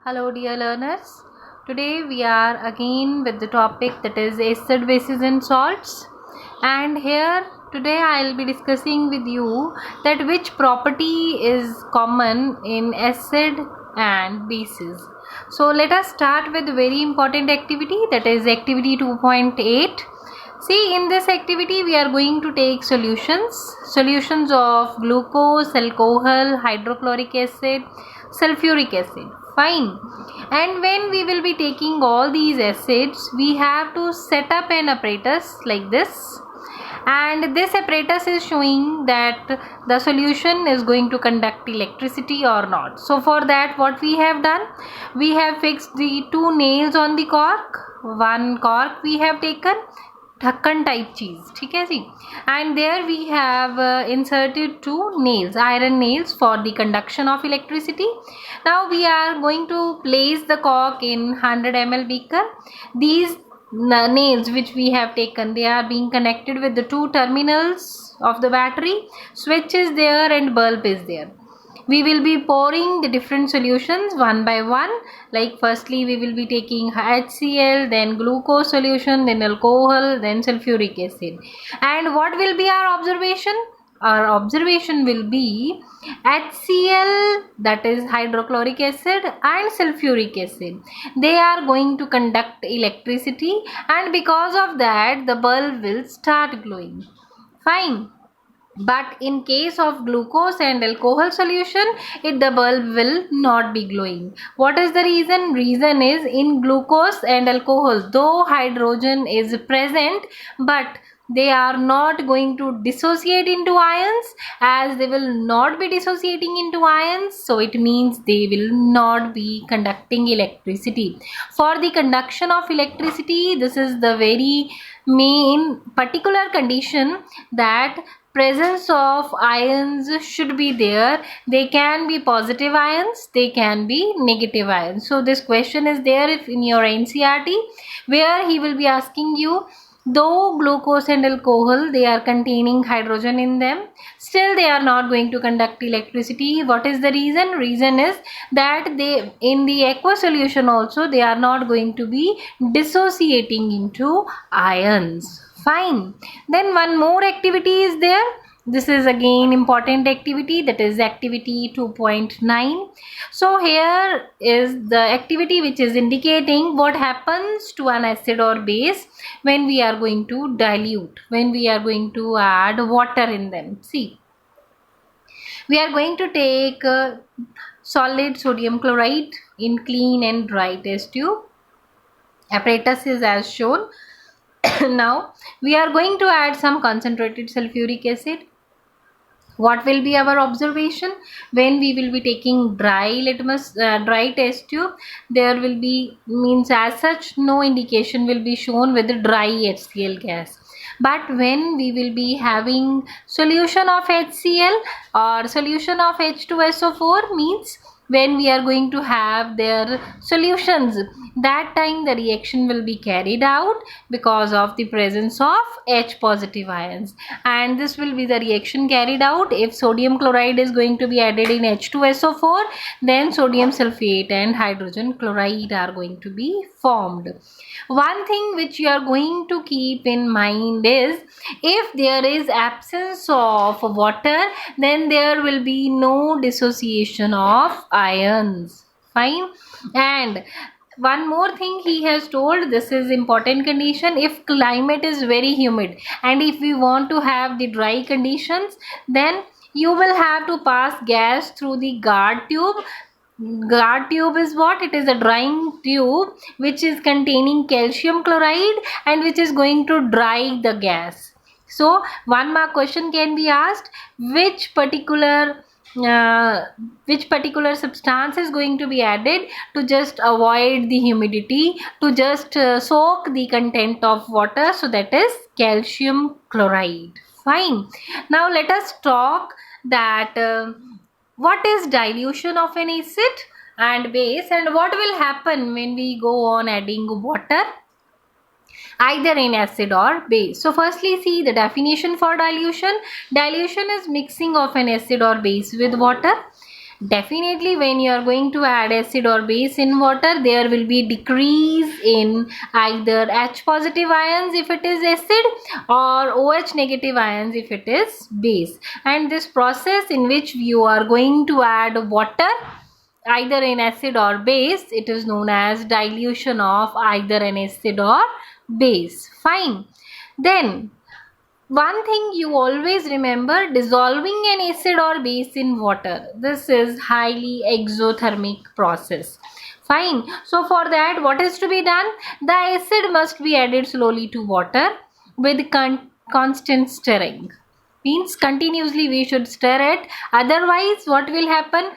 Hello, dear learners. Today we are again with the topic that is acid, bases, and salts. And here today I'll be discussing with you that which property is common in acid and bases. So let us start with a very important activity, that is activity 2.8. See, in this activity we are going to take solutions of glucose, alcohol, hydrochloric acid, sulfuric acid. Fine. And when we will be taking all these acids, we have to set up an apparatus like this, and this apparatus is showing that the solution is going to conduct electricity or not. So for that, what we have done, we have fixed the two nails on the cork. One cork we have taken, ढक्कन type चीज, ठीक है जी, and there we have inserted two nails, iron nails, for the conduction of electricity. Now we are going to place the cork in 100 ml beaker. These nails which we have taken, they are being connected with the two terminals of the battery. Switch is there and bulb is there. We will be pouring the different solutions one by one. Like firstly we will be taking HCl, then glucose solution, then alcohol, then sulfuric acid. And what will be our observation? Our observation will be HCl, that is hydrochloric acid, and sulfuric acid. They are going to conduct electricity, and because of that the bulb will start glowing. Fine. But in case of glucose and alcohol solution, the bulb will not be glowing. What is the reason? Reason is, in glucose and alcohol, though hydrogen is present, but they are not going to dissociate into ions. As they will not be dissociating into ions, so it means they will not be conducting electricity. For the conduction of electricity, this is the very main particular condition, that presence of ions should be there. They can be positive ions, they can be negative ions. So this question is there in your NCERT, where he will be asking you, though glucose and alcohol, they are containing hydrogen in them, still they are not going to conduct electricity. What is the reason? Reason is that they, in the aqueous solution also, they are not going to be dissociating into ions. Fine. Then one more activity is there. This is again important activity, that is activity 2.9. So here is the activity which is indicating what happens to an acid or base when we are going to dilute, when we are going to add water in them. See, we are going to take solid sodium chloride in clean and dry test tube. Apparatus is as shown. Now we are going to add some concentrated sulfuric acid. What will be our observation when we will be taking dry test tube? There will be, means as such, no indication will be shown with the dry HCl gas. But when we will be having solution of HCl or solution of H2SO4, means when we are going to have their solutions, that time the reaction will be carried out because of the presence of H positive ions, and this will be the reaction carried out. If sodium chloride is going to be added in H2SO4, then sodium sulfate and hydrogen chloride are going to be formed. One thing which you are going to keep in mind is, if there is absence of water, then there will be no dissociation of ions. Fine. And one more thing he has told, this is important condition, if climate is very humid and if we want to have the dry conditions, then you will have to pass gas through the guard tube. Guard tube is what? It is a drying tube which is containing calcium chloride and which is going to dry the gas. So one mark question can be asked, which particular substance is going to be added to just avoid the humidity, to just soak the content of water. So that is calcium chloride. Fine. Now let us talk that what is dilution of an acid and base, and what will happen when we go on adding water either in acid or base. So firstly, see the definition for dilution. Dilution is mixing of an acid or base with water. Definitely when you are going to add acid or base in water, there will be decrease in either H positive ions if it is acid or OH negative ions if it is base. And this process in which you are going to add water either in acid or base, it is known as dilution of either an acid or base. Fine. Then one thing you always remember, dissolving an acid or base in water. This is highly exothermic process. Fine. So for that, what is to be done? The acid must be added slowly to water with constant stirring. Means continuously we should stir it. Otherwise, what will happen?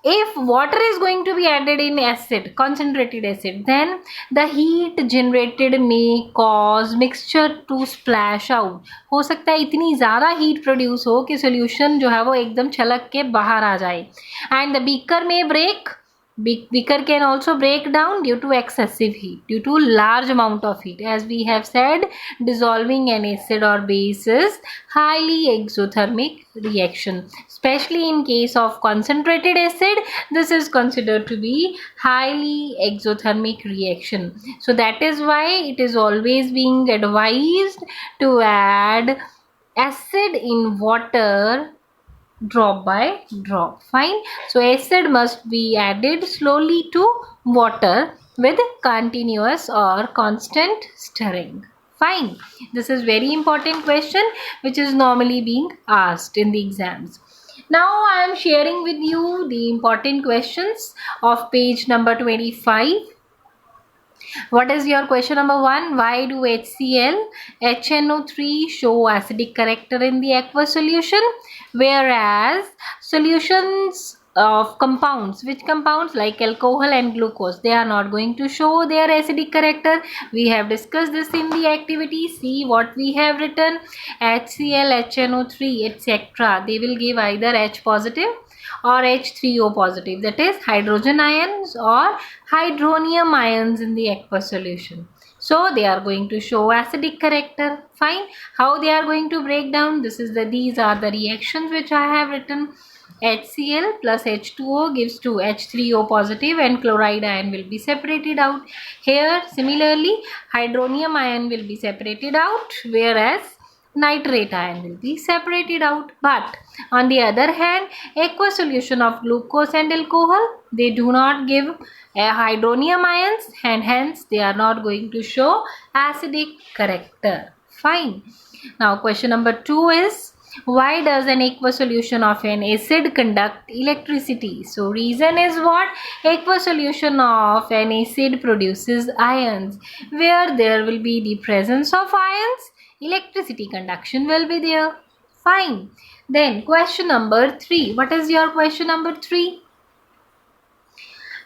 If water is going to be added in acid, concentrated acid, then the heat generated may cause mixture to splash out. हो सकता है इतनी ज़्यादा heat produce हो कि solution जो है वो एकदम छलक के बाहर आ जाए. And the beaker may break. Beaker can also break down due to excessive heat, due to large amount of heat. As we have said, dissolving an acid or base is highly exothermic reaction. Especially in case of concentrated acid, this is considered to be highly exothermic reaction. So that is why it is always being advised to add acid in water drop by drop. Fine. So acid must be added slowly to water with continuous or constant stirring. Fine. This is very important question which is normally being asked in the exams. Now I am sharing with you the important questions of page number 25. What is your question number 1? Why do HCl, HNO3 show acidic character in the aqueous solution, whereas solutions of compounds, which compounds like alcohol and glucose, they are not going to show their acidic character? We have discussed this in the activity. See what we have written. HCl, HNO3 etc. They will give either H positive or H3O positive, that is hydrogen ions or hydronium ions in the aqueous solution. So they are going to show acidic character. Fine. How they are going to break down? These are the reactions which I have written. HCl plus H2O gives to H3O positive and chloride ion will be separated out. Here similarly hydronium ion will be separated out, whereas nitrate ion will be separated out. But on the other hand, aqueous solution of glucose and alcohol, they do not give hydronium ions and hence they are not going to show acidic character. Fine. Now question number 2 is, why does an aqueous solution of an acid conduct electricity? So reason is what? Aqueous solution of an acid produces ions. Where there will be the presence of ions, electricity conduction will be there. Fine. Then question number 3. What is your question number 3?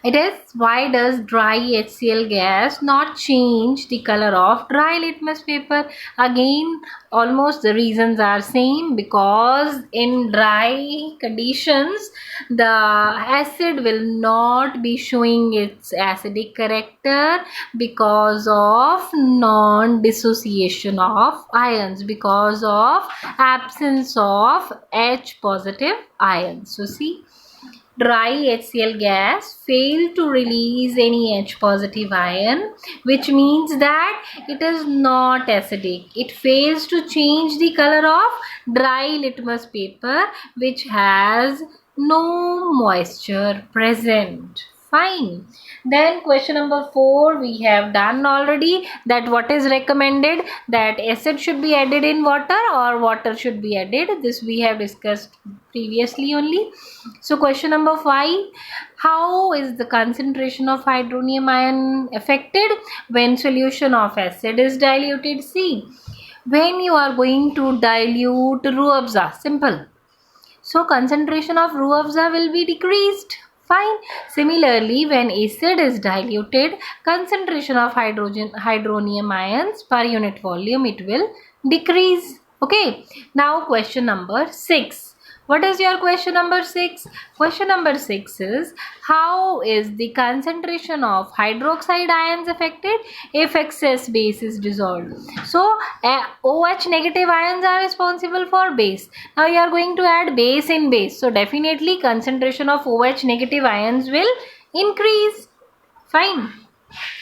It is, why does dry HCl gas not change the color of dry litmus paper? Again, almost the reasons are same, because in dry conditions the acid will not be showing its acidic character because of non-dissociation of ions, because of absence of H positive ions. So see, dry HCl gas fail to release any H positive ion, which means that it is not acidic. It fails to change the color of dry litmus paper which has no moisture present. Fine. Then question number 4 we have done already, that what is recommended, that acid should be added in water or water should be added. This we have discussed previously only. So question number 5, how is the concentration of hydronium ion affected when solution of acid is diluted? See, when you are going to dilute Ruh Afza, simple. So concentration of Ruh Afza will be decreased. Fine. Similarly, when acid is diluted, concentration of hydronium ions per unit volume, it will decrease. Okay. Now question number 6. What is your question number 6? Question number 6 is, how is the concentration of hydroxide ions affected if excess base is dissolved? So OH negative ions are responsible for base. Now you are going to add base in base, so definitely concentration of OH negative ions will increase. Fine.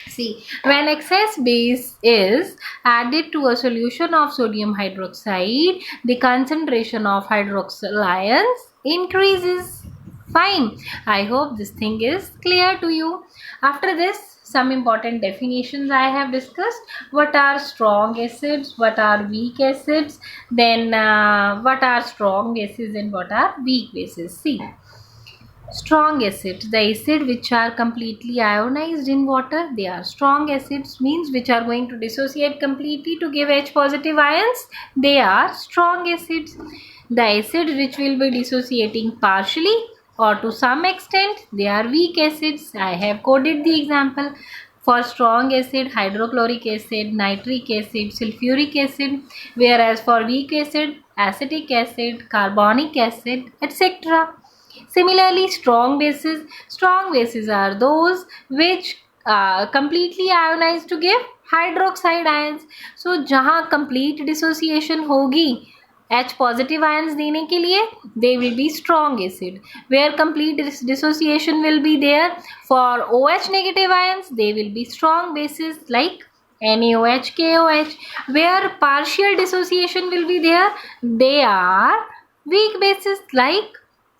See, when excess base is added to a solution of sodium hydroxide, the concentration of hydroxyl ions increases. Fine. I hope this thing is clear to you. After this, some important definitions I have discussed. What are strong acids? What are weak acids? Then what are strong bases and what are weak bases? See. Strong acids, the acid which are completely ionized in water, they are strong acids, means which are going to dissociate completely to give H positive ions, they are strong acids. The acids which will be dissociating partially or to some extent, they are weak acids. I have quoted the example. For strong acid, hydrochloric acid, nitric acid, sulfuric acid, whereas for weak acid, acetic acid, carbonic acid, etc. Similarly, strong bases are those which completely ionized to give hydroxide ions. So जहाँ complete dissociation होगी H positive ions देने के लिए, they will be strong acid. Where complete dissociation will be there for OH negative ions, they will be strong bases like NaOH, KOH. Where partial dissociation will be there, they are weak bases like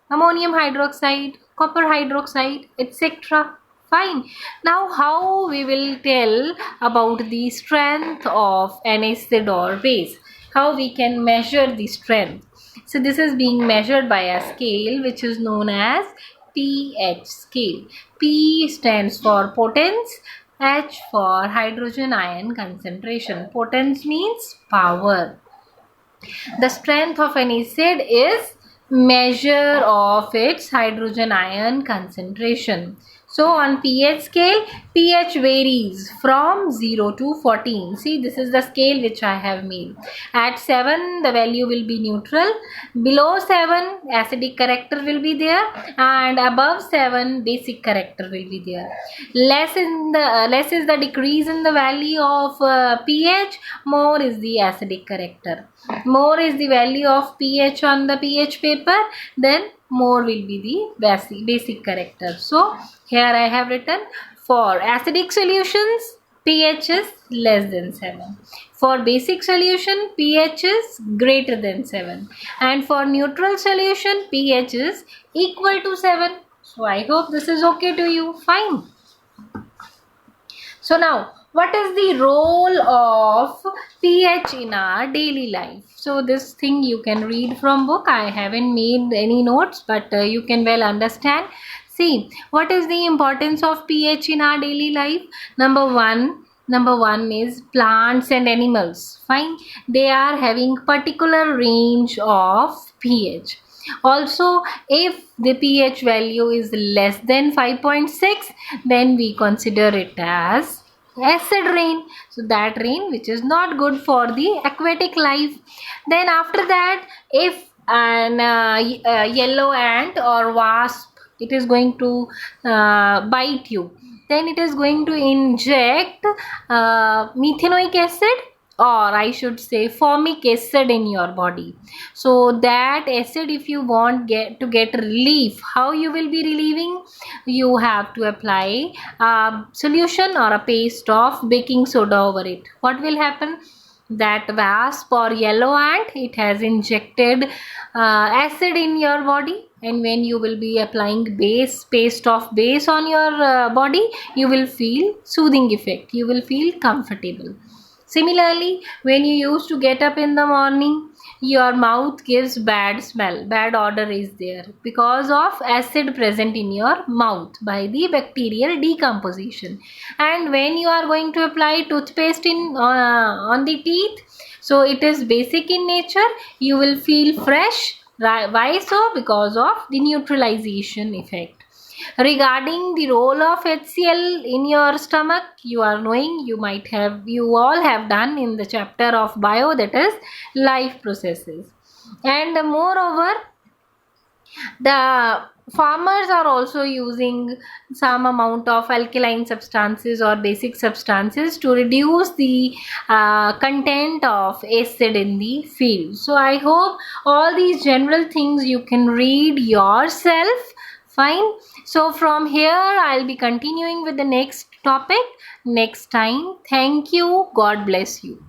ammonium hydroxide, copper hydroxide, etc. Fine. Now, how we will tell about the strength of an acid or base? How we can measure the strength? So, this is being measured by a scale which is known as pH scale. P stands for potence, H for hydrogen ion concentration. Potence means power. The strength of an acid is measure of its hydrogen ion concentration. So on pH scale, pH varies from 0 to 14. See, this is the scale which I have made. At 7, the value will be neutral. Below 7, acidic character will be there, and above 7, basic character will be there. Less is the decrease in the value of pH, more is the acidic character. More is the value of pH on the pH paper, then more will be the basic character. So here I have written, for acidic solutions pH is less than 7. For basic solution pH is greater than 7. And for neutral solution pH is equal to 7. So I hope this is okay to you. Fine. So now, what is the role of pH in our daily life? So this thing you can read from book. I haven't made any notes, but you can well understand. See, what is the importance of pH in our daily life? Number one is plants and animals. Fine. They are having particular range of pH. Also, if the pH value is less than 5.6, then we consider it as acid rain. So that rain which is not good for the aquatic life. Then after that, if an yellow ant or wasp, it is going to bite you, then it is going to inject methanoic acid, or I should say formic acid in your body. So that acid, if you want to get relief, how you will be relieving? You have to apply a solution or a paste of baking soda over it. What will happen? That wasp or yellow ant, it has injected acid in your body, and when you will be applying paste of base on your body, you will feel soothing effect, you will feel comfortable. Similarly, when you used to get up in the morning, your mouth gives bad smell, bad odor is there because of acid present in your mouth by the bacterial decomposition. And when you are going to apply toothpaste on the teeth, so it is basic in nature, you will feel fresh. Why so? Because of the neutralization effect. Regarding the role of HCl in your stomach, you are knowing, you all have done in the chapter of bio, that is life processes. And moreover, The farmers are also using some amount of alkaline substances or basic substances to reduce the content of acid in the field. So I hope all these general things you can read yourself. Fine. So from here I'll be continuing with the next topic next time. Thank you. God bless you.